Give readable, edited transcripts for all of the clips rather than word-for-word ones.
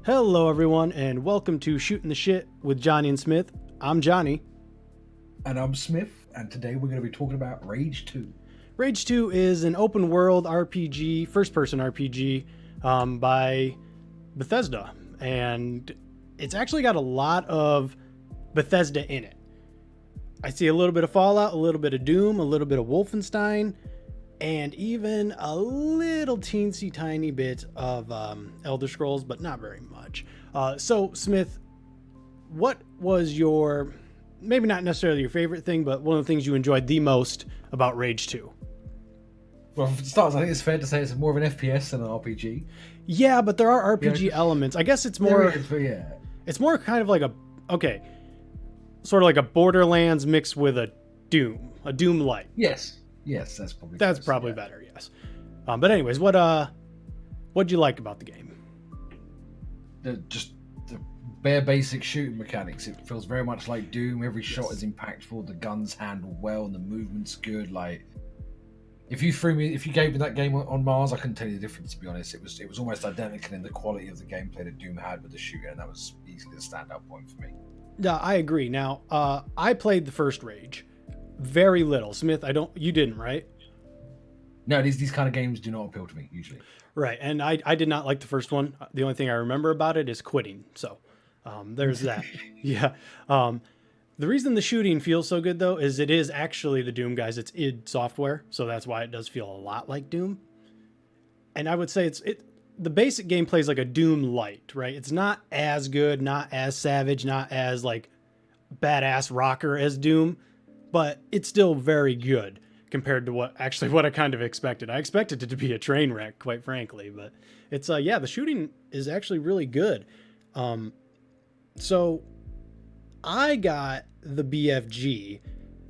Hello, everyone, and welcome to Shootin' the Shit with Johnny and Smith. I'm Johnny. And I'm Smith, and today we're going to be talking about Rage 2. Rage 2 is an open world RPG, first person RPG by Bethesda, and it's actually got a lot of Bethesda in it. I see a little bit of Fallout, a little bit of Doom, a little bit of Wolfenstein, and even a little teensy tiny bit of Elder Scrolls, but not very much. So, Smith, what was your, maybe not necessarily your favorite thing, but one of the things you enjoyed the most about Rage 2? Well, for starters, I think it's fair to say it's more of an FPS than an RPG. Yeah, but there are RPG elements. I guess it's more, it's more kind of like sort of like a Borderlands mixed with a Doom light. Yes, that's probably better. Yes. But anyways, what'd you like about the game? Just the bare basic shooting mechanics. It feels very much like Doom. Every shot is impactful. The guns handle well, and the movement's good. Like, if you gave me that game on Mars, I couldn't tell you the difference. To be honest, it was almost identical in the quality of the gameplay that Doom had with the shooting, and that was easily the standout point for me. Yeah, I agree. Now, I played the first Rage. Very little. Smith, you didn't, right? No, these kind of games do not appeal to me usually. Right, and I did not like the first one. The only thing I remember about it is quitting. So there's that. Yeah. The reason the shooting feels so good, though, is it is actually the Doom guys. It's id Software, so that's why it does feel a lot like Doom. And I would say the basic gameplay is like a Doom light, right? It's not as good, not as savage, not as like badass rocker as Doom, but it's still very good compared to what I kind of expected. I expected it to be a train wreck, quite frankly, but it's the shooting is actually really good. So I got the BFG.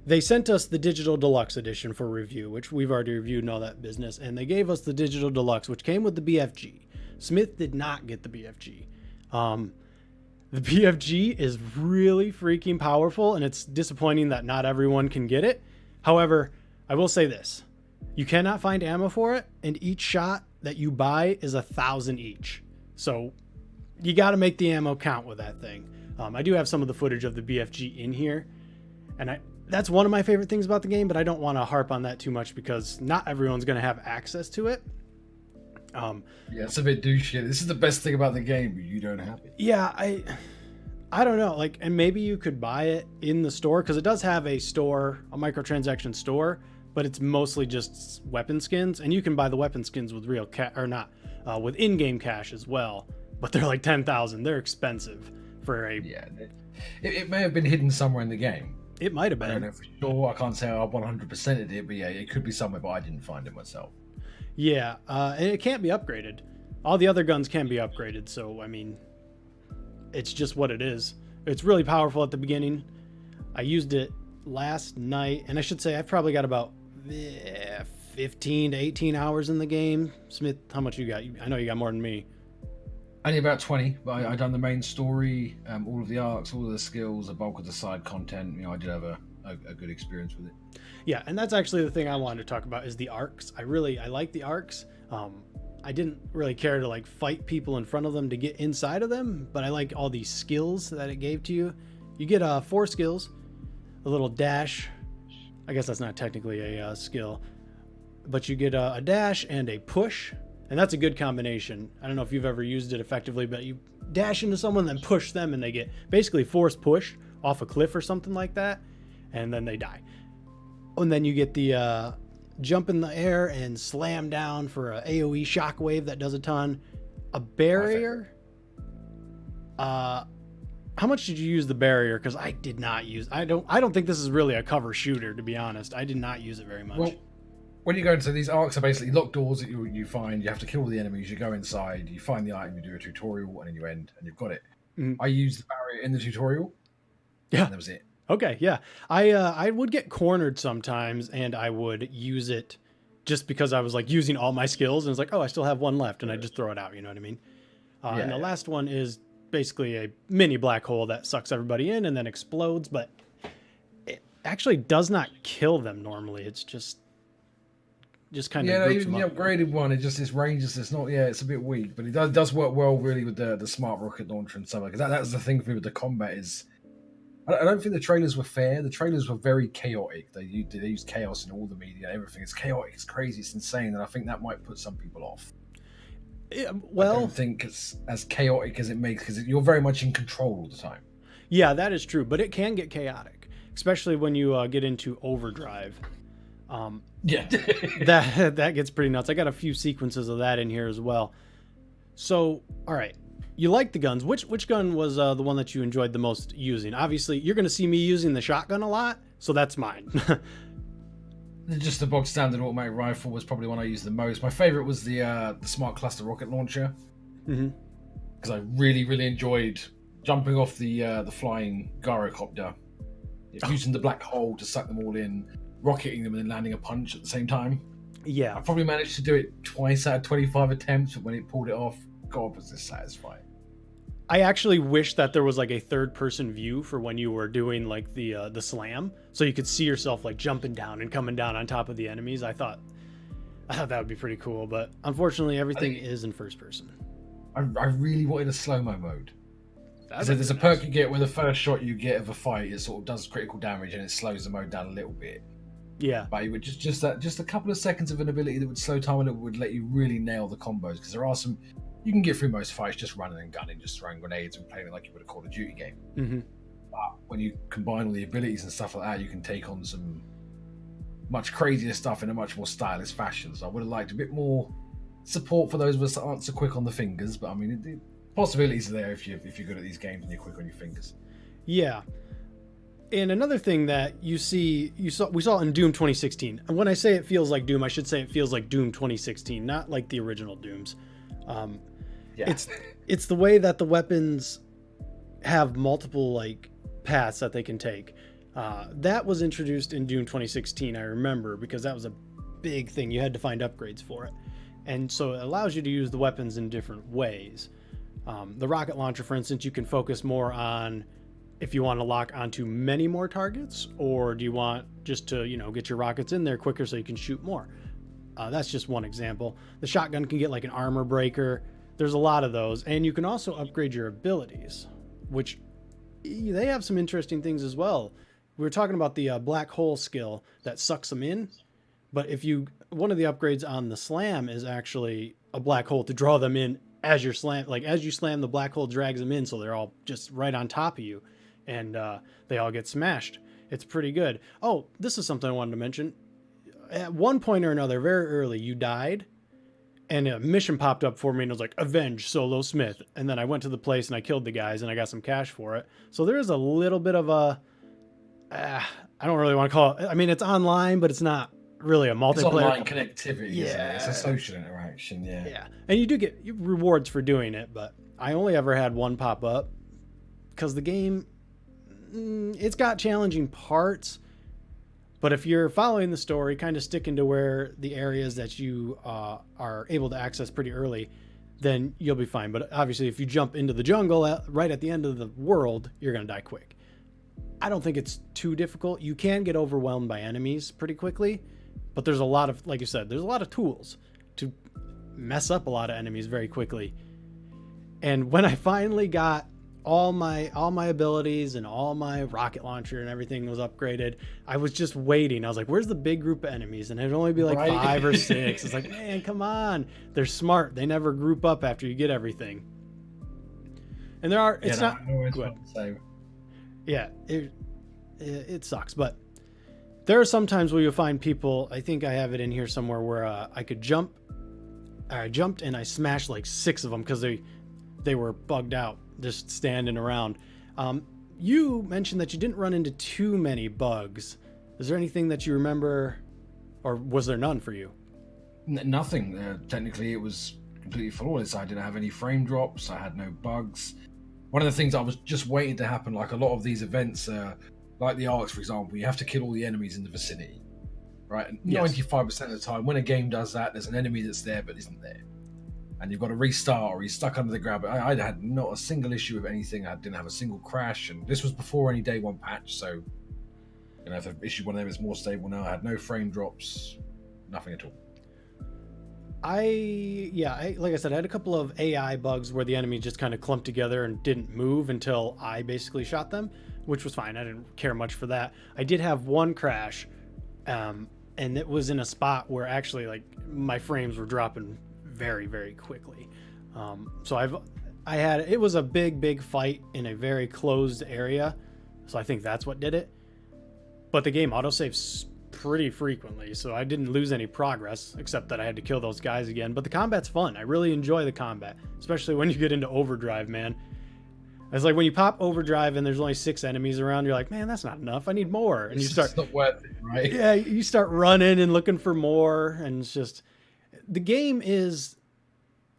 They sent us the Digital Deluxe Edition for review, which we've already reviewed and all that business, and they gave us the Digital Deluxe, which came with the BFG. Smith did not get the BFG. The BFG is really freaking powerful, and it's disappointing that not everyone can get it. However, I will say this. You cannot find ammo for it, and each shot that you buy is 1,000 each. So you got to make the ammo count with that thing. I do have some of the footage of the BFG in here, and that's one of my favorite things about the game, but I don't want to harp on that too much because not everyone's going to have access to it. It's a bit douchey. This is the best thing about the game, but you don't have it. Yeah, I don't know. Like, and maybe you could buy it in the store because it does have a microtransaction store, but it's mostly just weapon skins, and you can buy the weapon skins with real with in-game cash as well. But they're like 10,000. They're expensive for a. Yeah, it may have been hidden somewhere in the game. It might have been. I don't know for sure. I can't say I 100%ed it, but yeah, it could be somewhere, but I didn't find it myself. Yeah, and it can't be upgraded. All the other guns can be upgraded, so I mean, it's just what it is. It's really powerful at the beginning. I used it last night, and I should say I've probably got about 15 to 18 hours in the game. Smith, how much you got? I know you got more than me. Only about 20, but I done the main story, all of the arcs, all of the skills, the bulk of the side content. I did have a good experience with it. Yeah, and that's actually the thing I wanted to talk about is the arcs. I like the arcs. I didn't really care to like fight people in front of them to get inside of them, but I like all these skills that it gave to you. You get 4 skills, a little dash. I guess that's not technically a skill, but you get a dash and a push, and that's a good combination. I don't know if you've ever used it effectively, but you dash into someone, then push them, and they get basically force push off a cliff or something like that, and then they die. And then you get the jump in the air and slam down for a AoE shockwave that does a ton. A barrier. How much did you use the barrier? Because I did not use. I don't think this is really a cover shooter, to be honest. I did not use it very much. Well, when you go into these arcs, are basically locked doors that you find. You have to kill all the enemies. You go inside. You find the item. You do a tutorial, and then you end, and you've got it. Mm-hmm. I used the barrier in the tutorial. Yeah, and that was it. Okay, yeah. I would get cornered sometimes, and I would use it just because I was like using all my skills, and it's like, oh, I still have one left, and I just throw it out. You know what I mean? And the last one is basically a mini black hole that sucks everybody in and then explodes, but it actually does not kill them normally. It's just just kind Yeah, of no, groups even them the up. upgraded one, it just, its range is, it's not, yeah, it's a bit weak, but it does work well really with the smart rocket launcher and stuff like that. That was the thing for me with the combat is, I don't think the trailers were fair. The trailers were very chaotic. They used chaos in all the media, everything. It's chaotic, it's crazy, it's insane, and I think that might put some people off. Yeah, I well, don't think it's as chaotic as it makes, because you're very much in control all the time. yeah, that is true, but it can get chaotic, especially when you get into overdrive. Yeah. That gets pretty nuts. I got a few sequences of that in here as well. So, all right, you like the guns. Which gun was the one that you enjoyed the most using? Obviously, you're going to see me using the shotgun a lot, so that's mine. Just the bog standard automatic rifle was probably one I used the most. My favorite was the smart cluster rocket launcher, because I really enjoyed jumping off the flying gyrocopter, using the black hole to suck them all in, rocketing them, and then landing a punch at the same time. Yeah, I probably managed to do it twice out of 25 attempts, but when it pulled it off, God, was this satisfying. I actually wish that there was like a third-person view for when you were doing like the slam, so you could see yourself like jumping down and coming down on top of the enemies. I thought that would be pretty cool, but unfortunately, everything is in first person. I really wanted a slow-mo mode. That's There's a perk you get where the first shot you get of a fight, it sort of does critical damage and it slows the mode down a little bit. Yeah, But it would just a couple of seconds of an ability that would slow time and it would let you really nail the combos, because there are some you can get through most fights just running and gunning, just throwing grenades and playing it like you would a Call of Duty game. But when you combine all the abilities and stuff like that, you can take on some much crazier stuff in a much more stylish fashion. So I would have liked a bit more support for those of us that aren't so quick on the fingers. But I mean, the possibilities are there if you're good at these games and you're quick on your fingers. Yeah. And another thing that we saw in Doom 2016. And when I say it feels like Doom, I should say it feels like Doom 2016, not like the original Dooms. Yeah. It's the way that the weapons have multiple like paths that they can take. That was introduced in Doom 2016, I remember, because that was a big thing. You had to find upgrades for it. And so it allows you to use the weapons in different ways. The rocket launcher, for instance, you can focus more on if you want to lock onto many more targets, or do you want just to, get your rockets in there quicker so you can shoot more. That's just one example. The shotgun can get like an armor breaker. There's a lot of those. And you can also upgrade your abilities, which they have some interesting things as well. We were talking about the black hole skill that sucks them in. But one of the upgrades on the slam is actually a black hole to draw them in as you slam, the black hole drags them in. So they're all just right on top of you and they all get smashed. It's pretty good. Oh, this is something I wanted to mention. At one point or another, very early, you died and a mission popped up for me and it was like, avenge Solo Smith. And then I went to the place and I killed the guys and I got some cash for it. So there is a little bit of I don't really want to call it, I mean, it's online, but it's not really a multiplayer. It's online connectivity, yeah. Isn't it? It's a social interaction, yeah. Yeah. And you do get rewards for doing it, but I only ever had one pop up because the game, it's got challenging parts. But if you're following the story, kind of sticking to where the areas that you are able to access pretty early, then you'll be fine. But obviously, if you jump into the jungle right at the end of the world, you're going to die quick. I don't think it's too difficult. You can get overwhelmed by enemies pretty quickly, but there's a lot of, like you said, there's a lot of tools to mess up a lot of enemies very quickly. And when I finally got all my abilities and all my rocket launcher and everything was upgraded, I was just waiting. I was like, where's the big group of enemies? And it'd only be like 5 or 6. It's like, man, come on. They're smart. They never group up after you get everything. And it sucks, but there are some times where you'll find people, I think I have it in here somewhere, where I jumped and I smashed like 6 of them because they were bugged out, just standing around. You mentioned that you didn't run into too many bugs. Is there anything that you remember, or was there none for you? Nothing. Technically, it was completely flawless. I didn't have any frame drops. I had no bugs. One of the things I was just waiting to happen, like a lot of these events, like the Arcs, for example, you have to kill all the enemies in the vicinity, right? And 95% of the time, when a game does that, there's an enemy that's there but isn't there. And you've got to restart, or you're stuck under the ground. I had not a single issue with anything. I didn't have a single crash, and this was before any day one patch, so if the issue one of them is more stable now. I had no frame drops, nothing at all. Like I said, I had a couple of AI bugs where the enemy just kind of clumped together and didn't move until I basically shot them, which was fine. I didn't care much for that. I did have one crash, and it was in a spot where actually like my frames were dropping very, very quickly. So it was a big fight in a very closed area, so I think that's what did it. But the game autosaves pretty frequently, so I didn't lose any progress except that I had to kill those guys again. But the combat's fun. I really enjoy the combat, especially when you get into overdrive, man. It's like when you pop overdrive and there's only 6 enemies around, you're like, man, that's not enough. I need more. And It's not worth it, right? Yeah, you start running and looking for more, and it's just the game is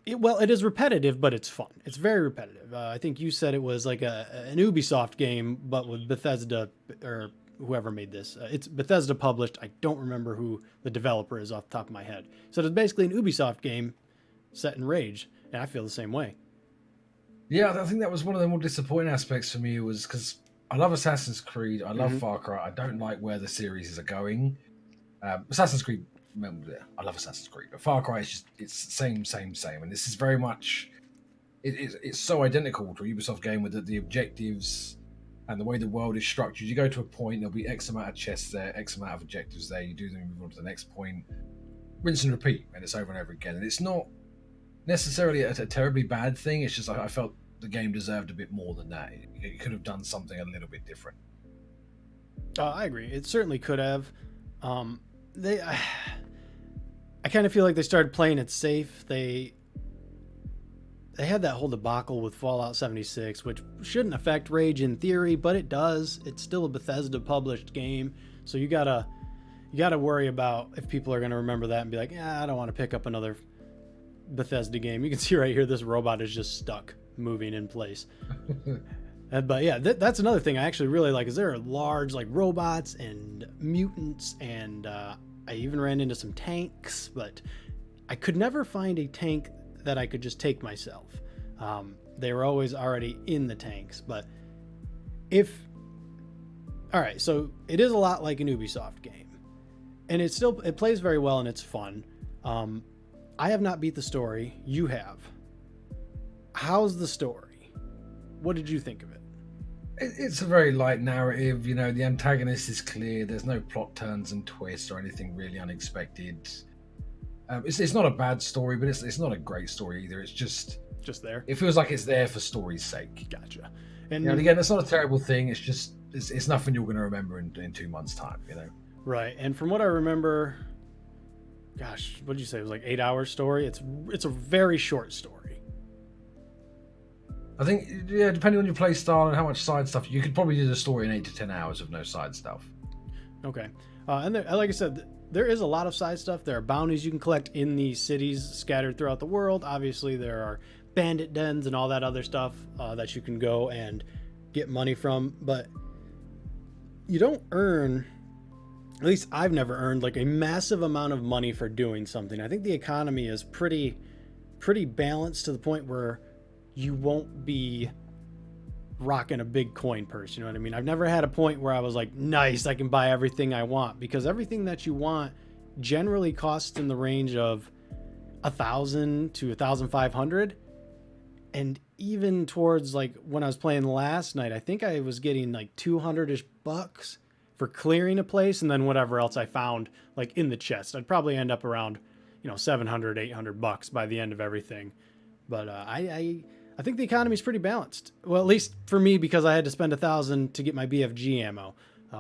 it is repetitive, but it's fun. It's very repetitive. I think you said it was like an Ubisoft game, but with Bethesda or whoever made this. It's Bethesda published. I don't remember who the developer is off the top of my head. So it's basically an Ubisoft game set in Rage, and I feel the same way. Yeah, I think that was one of the more disappointing aspects for me, was because I love Assassin's Creed, I love Far Cry, I don't like where the series are going. Assassin's Creed, I love Assassin's Creed, but Far Cry is just, it's same, and this is very much, it's so identical to a Ubisoft game with the objectives and the way the world is structured. You go to a point, there'll be X amount of chests there, X amount of objectives there, you do them, you move on to the next point, rinse and repeat, and it's over and over again. And it's not necessarily a terribly bad thing, it's just I felt the game deserved a bit more than that. It could have done something a little bit different. I agree. It certainly could have. I kind of feel like they started playing it safe. They had that whole debacle with Fallout 76, which shouldn't affect Rage in theory, but it does. It's still a Bethesda published game, so you gotta worry about if people are gonna remember that and be like, yeah, I don't want to pick up another Bethesda game. You can see right here, this robot is just stuck moving in place. But yeah, that's another thing I actually really like, is there are large like robots and mutants, and I even ran into some tanks, but I could never find a tank that I could just take myself. They were always already in the tanks. But all right, so it is a lot like an Ubisoft game, and it plays very well and it's fun. I have not beat the story. You have. How's the story? What did you think of it? It's a very light narrative. The antagonist is clear. There's no plot turns and twists or anything really unexpected. It's not a bad story, but it's not a great story either. It's just there. It feels like it's there for story's sake. Gotcha. And again, it's not a terrible thing. It's just it's nothing you're going to remember in 2 months' time. Right. And from what I remember, gosh, what did you say? It was like 8-hour story. It's a very short story. I think, yeah, depending on your play style and how much side stuff, you could probably do the story in 8 to 10 hours of no side stuff. Okay. And like I said, there is a lot of side stuff. There are bounties you can collect in these cities scattered throughout the world. Obviously, there are bandit dens and all that other stuff that you can go and get money from. But you don't earn, at least I've never earned, like a massive amount of money for doing something. I think the economy is pretty balanced to the point where you won't be rocking a big coin purse. You know what I mean? I've never had a point where I was like, nice, I can buy everything I want, because everything that you want generally costs in the range of 1,000 to 1,500. And even towards like when I was playing last night, I think I was getting like 200-ish bucks for clearing a place, and then whatever else I found like in the chest. I'd probably end up around, 700, 800 bucks by the end of everything. But I think the economy is pretty balanced. Well, at least for me, because I had to spend 1,000 to get my BFG ammo.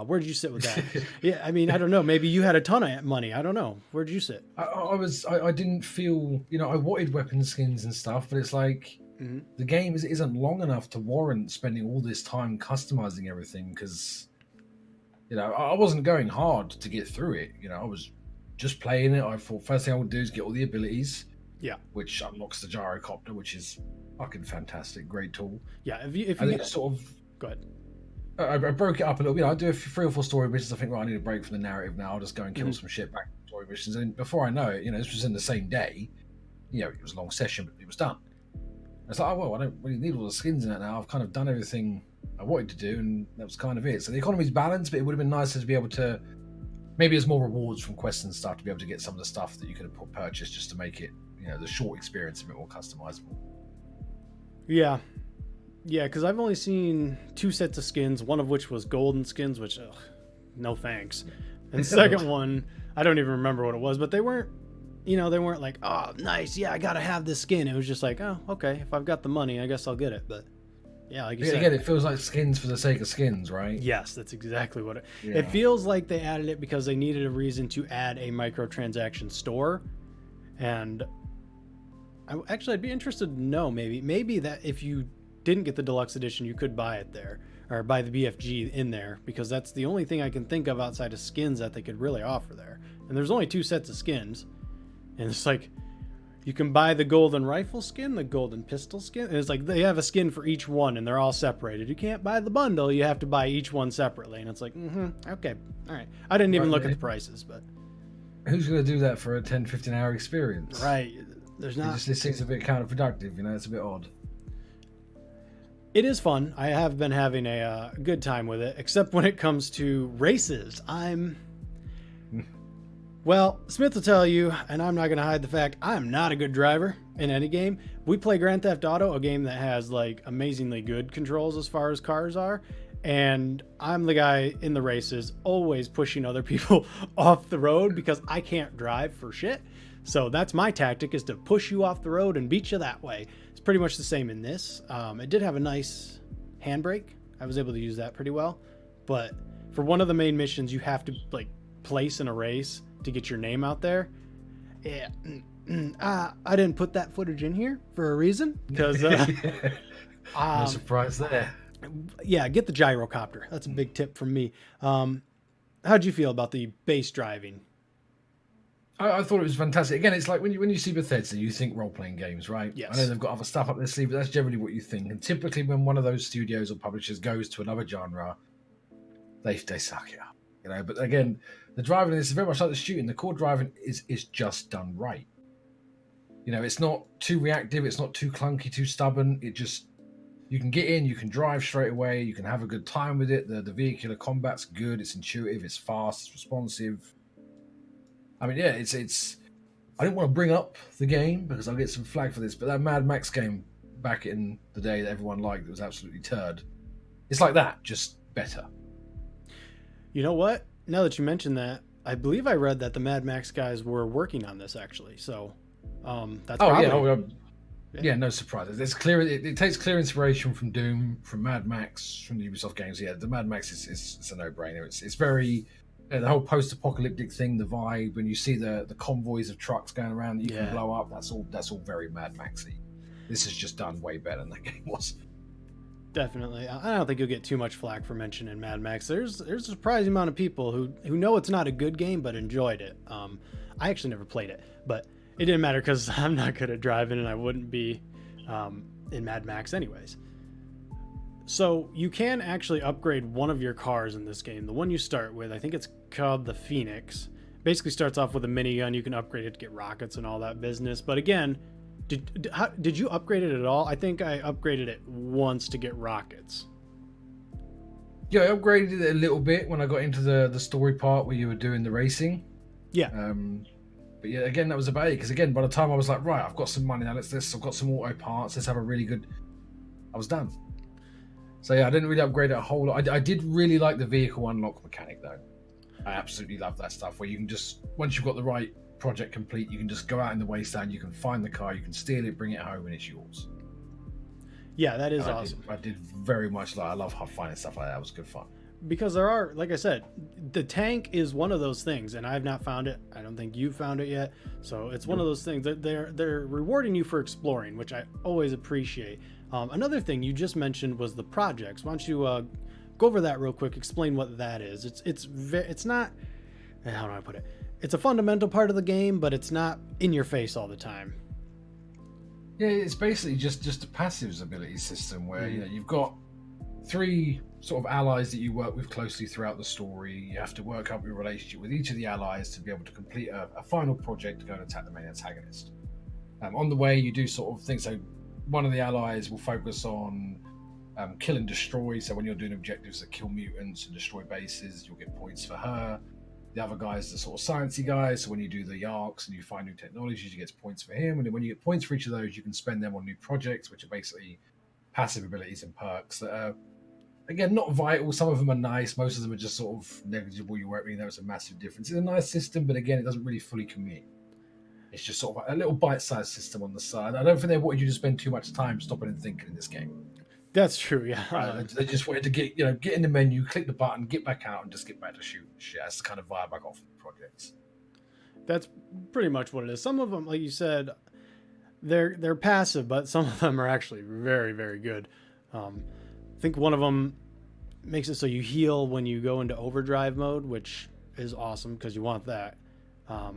Where did you sit with that? Yeah, I mean, I don't know. Maybe you had a ton of money. I don't know. Where did you sit? I didn't feel, I wanted weapon skins and stuff, but it's like the game isn't long enough to warrant spending all this time customizing everything, because, I wasn't going hard to get through it. I was just playing it. I thought first thing I would do is get all the abilities. Yeah. Which unlocks the gyrocopter, which is fucking fantastic, great tool. Yeah, if you sort of go ahead. I broke it up a little bit. I do 3 or 4 story missions. I think, I need a break from the narrative now. I'll just go and kill some shit back to story missions. And before I know it, this was in the same day. It was a long session, but it was done. It's like, I don't really need all the skins in it now. I've kind of done everything I wanted to do, and that was kind of it. So the economy's balanced, but it would have been nicer to be able to maybe there's more rewards from quests and stuff to be able to get some of the stuff that you could have purchased just to make it, the short experience a bit more customizable. Yeah. Yeah, because I've only seen 2 sets of skins, one of which was golden skins, which, no thanks. And the second one, I don't even remember what it was, but they weren't, they weren't like, oh, nice, yeah, I gotta have this skin. It was just like, oh, okay, if I've got the money, I guess I'll get it. But yeah, like you said. Again, it feels like skins for the sake of skins, right? Yes, that's exactly what it feels like. They added it because they needed a reason to add a microtransaction store. And I'd be interested to know maybe that if you didn't get the deluxe edition, you could buy it there, or buy the BFG in there, because that's the only thing I can think of outside of skins that they could really offer there. And there's only 2 sets of skins, and it's like you can buy the golden rifle skin, the golden pistol skin, and it's like they have a skin for each one, and they're all separated. You can't buy the bundle; you have to buy each one separately, and it's like, okay, all right. I didn't even look at the prices, but who's going to do that for a 10-15 hour experience? Right? There's not. It seems a bit counterproductive. It's a bit odd. It is fun. I have been having a good time with it, except when it comes to races. Well, Smith will tell you, and I'm not going to hide the fact, I'm not a good driver in any game. We play Grand Theft Auto, a game that has like amazingly good controls as far as cars are, and I'm the guy in the races always pushing other people off the road because I can't drive for shit. So that's my tactic, is to push you off the road and beat you that way. It's pretty much the same in this. It did have a nice handbrake. I was able to use that pretty well. But for one of the main missions, you have to like place in a race to get your name out there. Yeah, I didn't put that footage in here for a reason, because no surprise there. Yeah, get the gyrocopter. That's a big tip from me. How'd you feel about the base driving? I thought it was fantastic. Again, it's like when you see Bethesda, you think role-playing games, right? Yes. I know they've got other stuff up their sleeve, but that's generally what you think. And typically when one of those studios or publishers goes to another genre, they suck it up. But again, the driving in this is very much like the shooting. The core driving is just done right. It's not too reactive, it's not too clunky, too stubborn. You can get in, you can drive straight away, you can have a good time with it. The vehicular combat's good, it's intuitive, it's fast, it's responsive. I mean, yeah, it's. I didn't want to bring up the game because I'll get some flag for this, but that Mad Max game back in the day that everyone liked, that was absolutely turd. It's like that, just better. You know what? Now that you mention that, I believe I read that the Mad Max guys were working on this actually. So, that's probably. Yeah, no surprises. It's clear. It takes clear inspiration from Doom, from Mad Max, from the Ubisoft games. Yeah, the Mad Max is a no-brainer. It's very. The whole post-apocalyptic thing, the vibe, when you see the convoys of trucks going around that you can blow up, that's all very Mad Maxy. This is just done way better than that game was. Definitely. I don't think you'll get too much flack for mentioning Mad Max. There's a surprising amount of people who know it's not a good game but enjoyed it. I actually never played it, but it didn't matter because I'm not good at driving and I wouldn't be in Mad Max anyways. So you can actually upgrade one of your cars in this game. The one you start with, I think it's called the Phoenix. Basically starts off with a minigun. You can upgrade it to get rockets and all that business. But again, did you upgrade it at all? I think I upgraded it once to get rockets. Yeah, I upgraded it a little bit when I got into the story part where you were doing the racing. Yeah. But yeah, again, that was about it. Because again, by the time I was like, right, I've got some money now. I've got some auto parts. Let's have a really good. I was done. So yeah, I didn't really upgrade it a whole lot. I did really like the vehicle unlock mechanic though. I absolutely love that stuff where you can just, once you've got the right project complete, you can just go out in the wasteland, you can find the car, you can steal it, bring it home, and it's yours. Yeah, that is awesome. I did very much I love finding stuff like that. It was good fun. Because there are, like I said, the tank is one of those things, and I've not found it. I don't think you've found it yet. So it's one of those things that they're rewarding you for exploring, which I always appreciate. Another thing you just mentioned was the projects. Why don't you go over that real quick? Explain what that is. It's not. How do I put it? It's a fundamental part of the game, but it's not in your face all the time. Yeah, it's basically just a passives ability system where you've got 3 sort of allies that you work with closely throughout the story. You have to work up your relationship with each of the allies to be able to complete a final project to go and attack the main antagonist. On the way, you do sort of things. So one of the allies will focus on kill and destroy. So when you're doing objectives that kill mutants and destroy bases, you'll get points for her. The other guy's the sort of sciencey guy. So when you do the arcs and you find new technologies, you get points for him. And then when you get points for each of those, you can spend them on new projects, which are basically passive abilities and perks that are, again, not vital. Some of them are nice. Most of them are just sort of negligible. You won't really notice a massive difference. It's a nice system, but again, it doesn't really fully commit. It's just sort of a little bite-sized system on the side. I don't think they wanted you to spend too much time stopping and thinking in this game. That's true, yeah. They just wanted to get in the menu, click the button, get back out, and just get back to shooting shit. That's the kind of vibe I got from the projects. That's pretty much what it is. Some of them, like you said, they're passive, but some of them are actually very, very good. I think one of them makes it so you heal when you go into overdrive mode, which is awesome because you want that.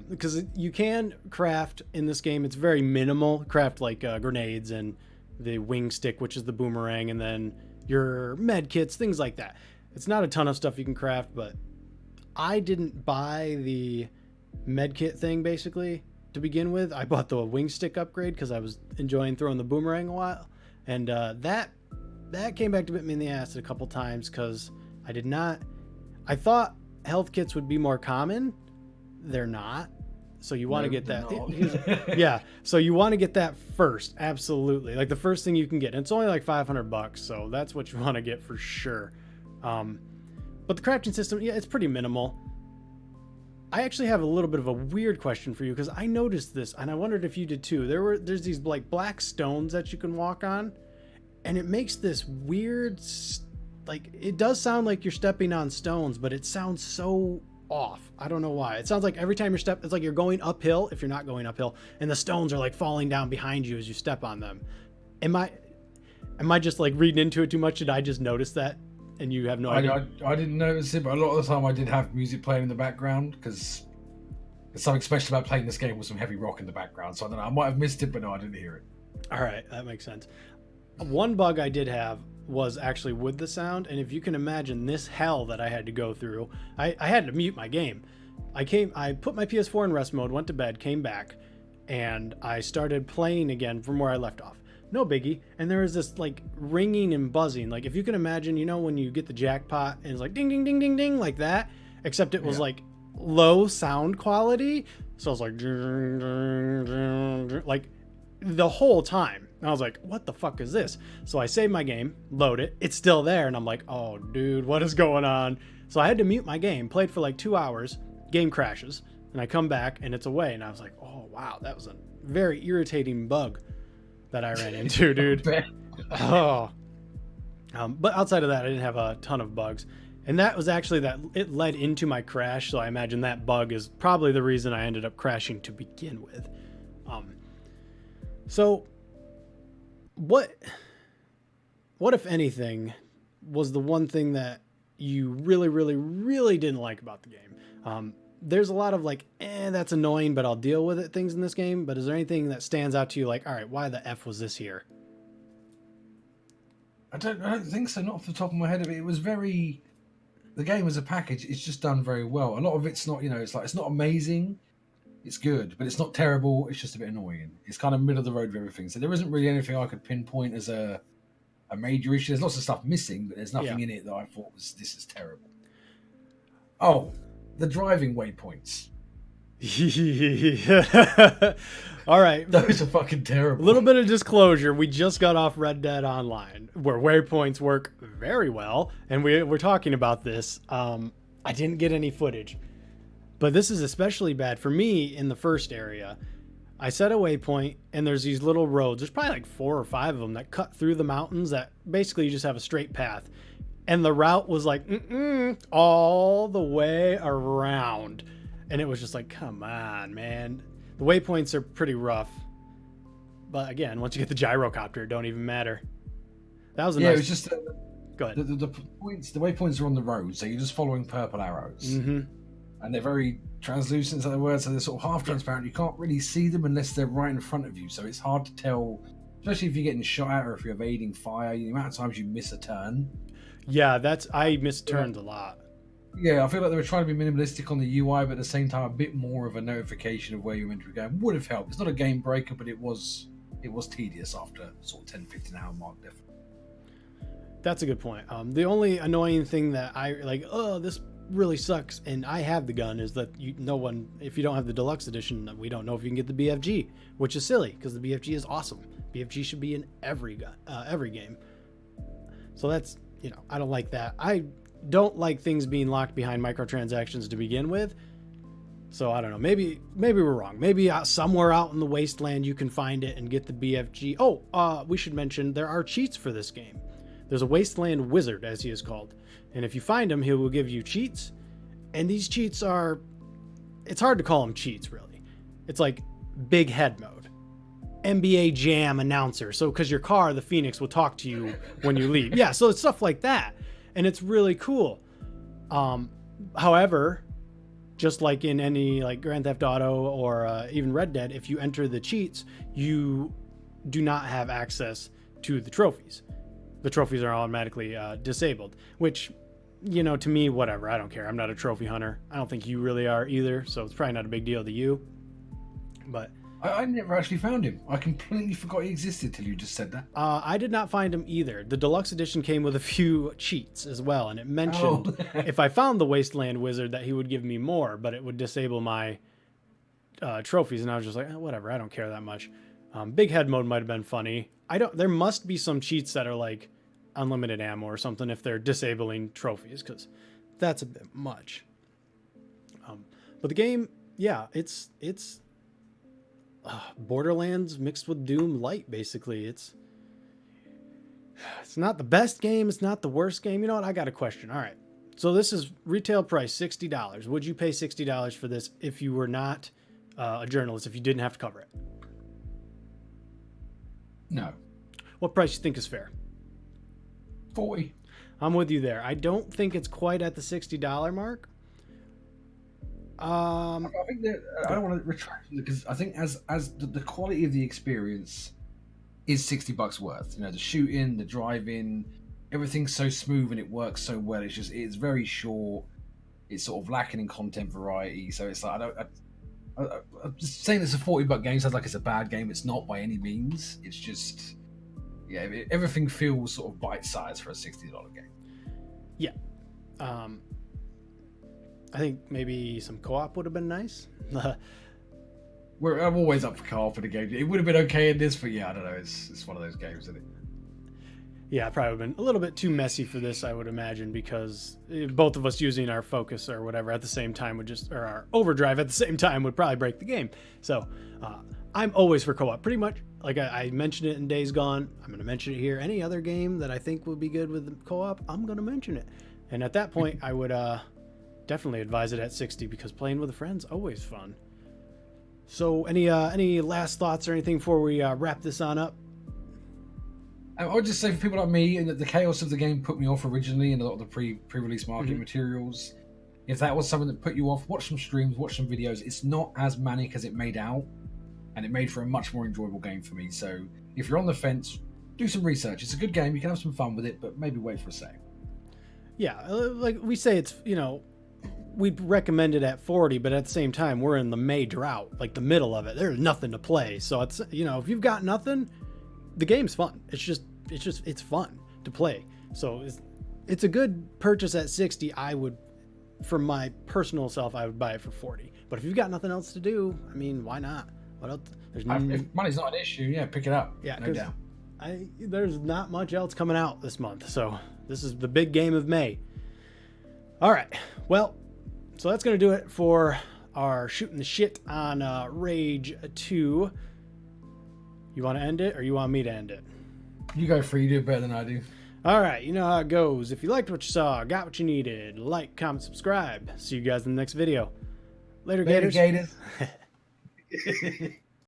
Because you can craft in this game, it's very minimal. Craft like grenades and the wing stick, which is the boomerang, and then your med kits, things like that. It's not a ton of stuff you can craft, but I didn't buy the med kit thing basically to begin with. I bought the wing stick upgrade because I was enjoying throwing the boomerang a while, and that came back to bit me in the ass a couple times because I thought health kits would be more common. They're not. So you want to get that. Yeah. So you want to get that first. Absolutely. Like the first thing you can get. And it's only like $500. So that's what you want to get for sure. But the crafting system, yeah, it's pretty minimal. I actually have a little bit of a weird question for you because I noticed this and I wondered if you did too. There's these like black stones that you can walk on, and it makes this weird, like it does sound like you're stepping on stones, but it sounds so off. I don't know why. It sounds like every time you step, it's like you're going uphill if you're not going uphill, and the stones are like falling down behind you as you step on them. Am I just like reading into it too much? Did I just notice that and you have no idea? I didn't notice it, but a lot of the time I did have music playing in the background because there's something special about playing this game with some heavy rock in the background. So I don't know, I might have missed it, but no, I didn't hear it. All right, that makes sense. One bug I did have was actually with the sound, and if you can imagine this hell that I had to go through, I had to mute my game. I put my PS4 in rest mode, went to bed, came back, and I started playing again from where I left off. No biggie. And there was this like ringing and buzzing. Like if you can imagine, you know, when you get the jackpot and it's like ding, ding, ding, ding, ding, like that, except it was like low sound quality. So I was like the whole time. And I was like, what the fuck is this? So I saved my game, load it. It's still there. And I'm like, oh, dude, what is going on? So I had to mute my game, played for like 2 hours, game crashes, and I come back and it's away. And I was like, oh, wow, that was a very irritating bug that I ran into, dude. Oh. But outside of that, I didn't have a ton of bugs. And that was actually that it led into my crash. So I imagine that bug is probably the reason I ended up crashing to begin with. So what if anything was the one thing that you really, really, really didn't like about the game? There's a lot of like, that's annoying, but I'll deal with it things in this game. But is there anything that stands out to you like, all right, why the F was this here? I don't think so. Not off the top of my head. It was very, the game as a package, it's just done very well. A lot of it's not, it's not amazing. It's good, but it's not terrible. It's just a bit annoying. It's kind of middle of the road with everything. So there isn't really anything I could pinpoint as a major issue. There's lots of stuff missing, but there's nothing in it that I thought this is terrible. Oh, the driving waypoints. All right. Those are fucking terrible. A little bit of disclosure. We just got off Red Dead Online, where waypoints work very well. And we're talking about this. I didn't get any footage. But this is especially bad for me in the first area. I set a waypoint, and there's these little roads. There's probably like 4 or 5 of them that cut through the mountains that basically you just have a straight path. And the route was like, all the way around. And it was just like, come on, man. The waypoints are pretty rough. But again, once you get the gyrocopter, it don't even matter. That was a nice... it was just... Go ahead. The waypoints are on the road, so you're just following purple arrows. Mm-hmm. And they're very translucent, so they're sort of half transparent. You can't really see them unless they're right in front of you. So it's hard to tell, especially if you're getting shot at or if you're evading fire. The amount of times you miss a turn. Yeah, I missed turns a lot. Yeah, I feel like they were trying to be minimalistic on the UI, but at the same time, a bit more of a notification of where you're meant to be going would have helped. It's not a game breaker, but it was tedious after sort of 10-15 hour mark, definitely. That's a good point. The only annoying thing that I like, this really sucks, and I have the gun, is that no one, if you don't have the deluxe edition, we don't know if you can get the BFG, which is silly because the BFG is awesome. BFG should be in every game. So that's, I don't like that. I don't like things being locked behind microtransactions to begin with. So I don't know. Maybe we're wrong. Maybe somewhere out in the wasteland you can find it and get the BFG. Oh, we should mention there are cheats for this game. There's a wasteland wizard, as he is called, and if you find him, he will give you cheats. And these cheats are, it's hard to call them cheats, really. It's like big head mode, NBA Jam announcer. So because your car, the Phoenix, will talk to you when you leave. Yeah, so it's stuff like that, and it's really cool. However, just like in any like Grand Theft Auto or even Red Dead, if you enter the cheats, you do not have access to the trophies. The trophies are automatically disabled, which, to me, whatever. I don't care. I'm not a trophy hunter. I don't think you really are either, so it's probably not a big deal to you. But I never actually found him. I completely forgot he existed till you just said that. I did not find him either. The deluxe edition came with a few cheats as well, and it mentioned if I found the Wasteland Wizard that he would give me more, but it would disable my trophies, and I was just like, whatever, I don't care that much. Big head mode might have been funny. There must be some cheats that are like unlimited ammo or something if they're disabling trophies, because that's a bit much. But the game, yeah, it's Borderlands mixed with Doom Light, basically. It's not the best game, it's not the worst game. You know what? I got a question. All right. So this is retail price $60. Would you pay $60 for this if you were not a journalist, if you didn't have to cover it? No. What price do you think is fair? 40. I'm with you there. I don't think it's quite at the $60 mark. I think that I don't want to retract because I think as the quality of the experience is $60 worth. The shooting, the driving, everything's so smooth and it works so well. It's very short. It's sort of lacking in content variety. So it's like I'm just saying it's a $40 game sounds like it's a bad game. It's not by any means. It's just everything feels sort of bite sized for a $60 game. Yeah. I think maybe some co-op would have been nice. I'm always up for co-op for the game. It would have been okay in this, but yeah, I don't know. It's one of those games, isn't it? Yeah, probably would have been a little bit too messy for this, I would imagine, because both of us using our focus or whatever at the same time or our overdrive at the same time would probably break the game. So I'm always for co-op. Pretty much, like I mentioned it in Days Gone, I'm going to mention it here. Any other game that I think would be good with co-op, I'm going to mention it. And at that point, I would definitely advise it at 60 because playing with a friend's always fun. So any last thoughts or anything before we wrap this on up? I would just say for people like me, and the chaos of the game put me off originally in a lot of the pre-release marketing materials. If that was something that put you off, watch some streams, watch some videos. It's not as manic as it made out, and it made for a much more enjoyable game for me. So if you're on the fence, do some research. It's a good game. You can have some fun with it, but maybe wait for a sale. Yeah, like we say, it's, we'd recommend it at 40, but at the same time, we're in the May drought, like the middle of it. There's nothing to play. So it's, if you've got nothing, the game's fun. It's fun to play. So it's a good purchase at 60. I would, for my personal self, I would buy it for 40. But if you've got nothing else to do, I mean, why not? What else? If money's not an issue, pick it up. Yeah, no doubt. There's not much else coming out this month. So this is the big game of May. All right. Well, so that's going to do it for our shooting the shit on Rage 2. You want to end it or you want me to end it? You go free. You do it better than I do. All right. You know how it goes. If you liked what you saw, got what you needed, like, comment, subscribe. See you guys in the next video. Later, Gators.